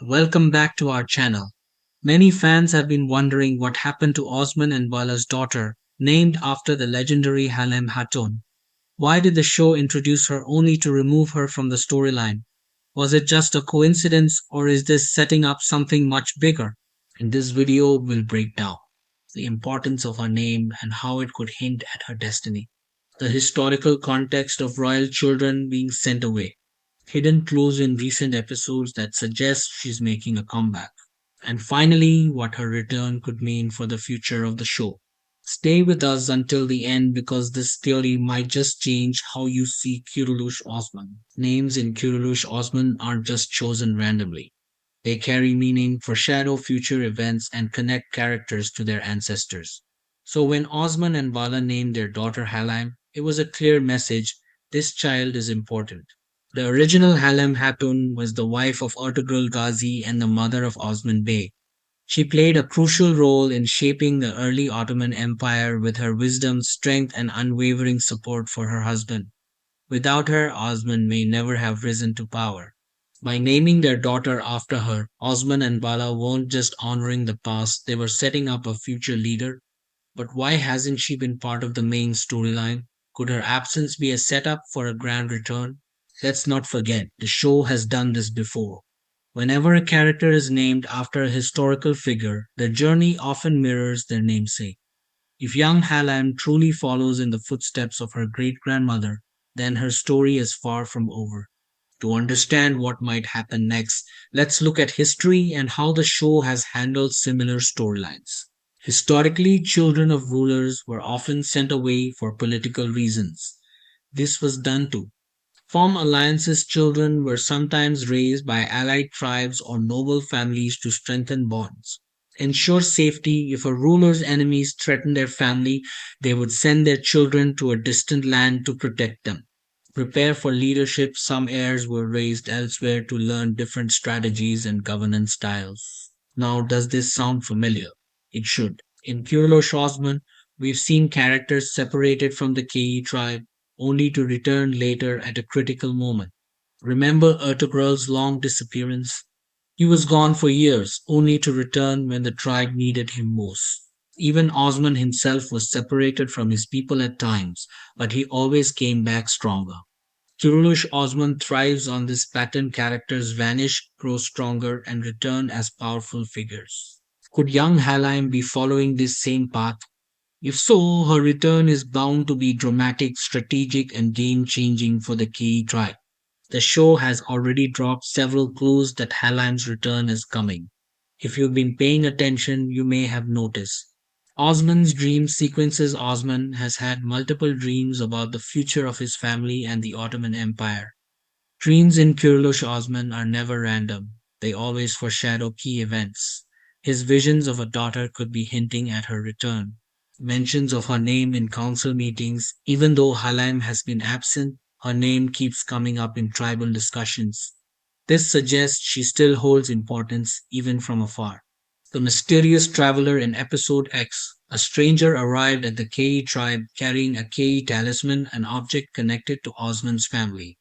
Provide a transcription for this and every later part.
Welcome back to our channel. Many fans have been wondering what happened to Osman and Bala's daughter, named after the legendary Halime Hatun. Why did the show introduce her only to remove her from the storyline? Was it just a coincidence or is this setting up something much bigger? In this video, we'll break down the importance of her name and how it could hint at her destiny, the historical context of royal children being sent away, hidden clues in recent episodes that suggest she's making a comeback, and finally, what her return could mean for the future of the show. Stay with us until the end because this theory might just change how you see Kurulush Osman. Names in Kurulush Osman aren't just chosen randomly. They carry meaning, foreshadow future events, and connect characters to their ancestors. So when Osman and Bala named their daughter Halime, it was a clear message: this child is important. The original Halime Hatun was the wife of Ertugrul Ghazi and the mother of Osman Bey. She played a crucial role in shaping the early Ottoman Empire with her wisdom, strength, and unwavering support for her husband. Without her, Osman may never have risen to power. By naming their daughter after her, Osman and Bala weren't just honoring the past, they were setting up a future leader. But why hasn't she been part of the main storyline? Could her absence be a setup for a grand return? Let's not forget, the show has done this before. Whenever a character is named after a historical figure, their journey often mirrors their namesake. If young Hallam truly follows in the footsteps of her great grandmother, then her story is far from over. To understand what might happen next, let's look at history and how the show has handled similar storylines. Historically, children of rulers were often sent away for political reasons. This was done to form alliances. Children were sometimes raised by allied tribes or noble families to strengthen bonds. Ensure safety: if a ruler's enemies threatened their family, they would send their children to a distant land to protect them. Prepare for leadership: some heirs were raised elsewhere to learn different strategies and governance styles. Now, does this sound familiar? It should. In Kyrilos Shosman, we've seen characters separated from the Kayı tribe only to return later at a critical moment. Remember Ertugrul's long disappearance? He was gone for years, only to return when the tribe needed him most. Even Osman himself was separated from his people at times, but he always came back stronger. Kurulush Osman thrives on this pattern: characters vanish, grow stronger, and return as powerful figures. Could young Halime be following this same path? If so, her return is bound to be dramatic, strategic, and game changing for the Key tribe. The show has already dropped several clues that Halime's return is coming. If you've been paying attention, you may have noticed Osman's dream sequences. Osman has had multiple dreams about the future of his family and the Ottoman Empire. Dreams in Kurulush Osman are never random, they always foreshadow key events. His visions of a daughter could be hinting at her return. Mentions of her name in council meetings: even though Halime has been absent, her name keeps coming up in tribal discussions. This suggests she still holds importance even from afar. The mysterious traveler in episode X: a stranger arrived at the Kei tribe carrying a Kei talisman, an object connected to Osman's family.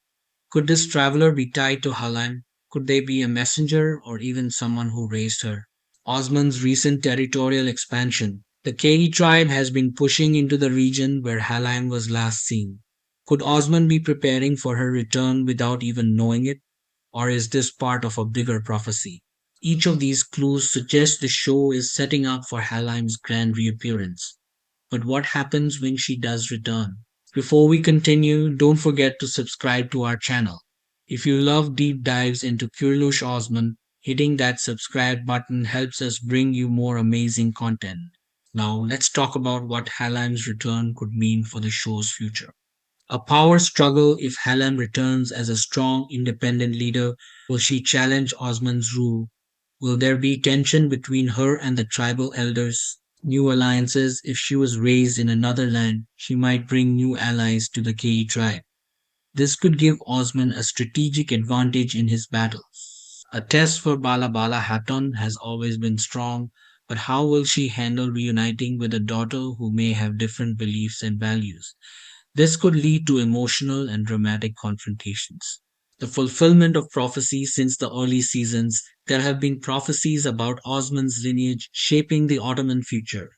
Could this traveler be tied to Halime? Could they be a messenger or even someone who raised her? Osman's recent territorial expansion: the Kei tribe has been pushing into the region where Halime was last seen. Could Osman be preparing for her return without even knowing it? Or is this part of a bigger prophecy? Each of these clues suggests the show is setting up for Halime's grand reappearance. But what happens when she does return? Before we continue, don't forget to subscribe to our channel. If you love deep dives into Kurulush Osman, hitting that subscribe button helps us bring you more amazing content. Now, let's talk about what Halime's return could mean for the show's future. A power struggle: if Halime returns as a strong, independent leader, will she challenge Osman's rule? Will there be tension between her and the tribal elders? New alliances: if she was raised in another land, she might bring new allies to the Kei tribe. This could give Osman a strategic advantage in his battles. A test for Bala. Bala Hatun has always been strong, but how will she handle reuniting with a daughter who may have different beliefs and values? This could lead to emotional and dramatic confrontations. The fulfillment of prophecy since the early seasons, there have been prophecies about Osman's lineage shaping the Ottoman future.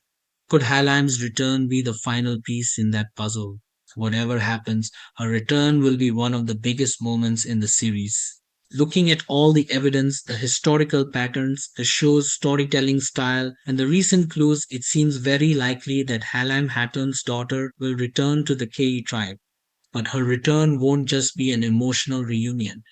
Could Halime's return be the final piece in that puzzle? Whatever happens, her return will be one of the biggest moments in the series. Looking at all the evidence, the historical patterns, the show's storytelling style, and the recent clues, it seems very likely that Halime Hatun's daughter will return to the Kayı tribe. But her return won't just be an emotional reunion.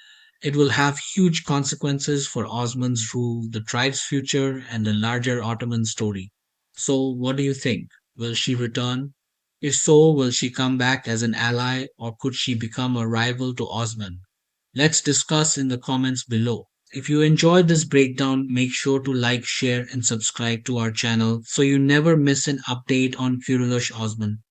It will have huge consequences for Osman's rule, the tribe's future, and the larger Ottoman story. So, what do you think? Will she return? If so, will she come back as an ally or could she become a rival to Osman? Let's discuss in the comments below. If you enjoyed this breakdown, make sure to like, share, and subscribe to our channel so you never miss an update on Kurulosh Osman.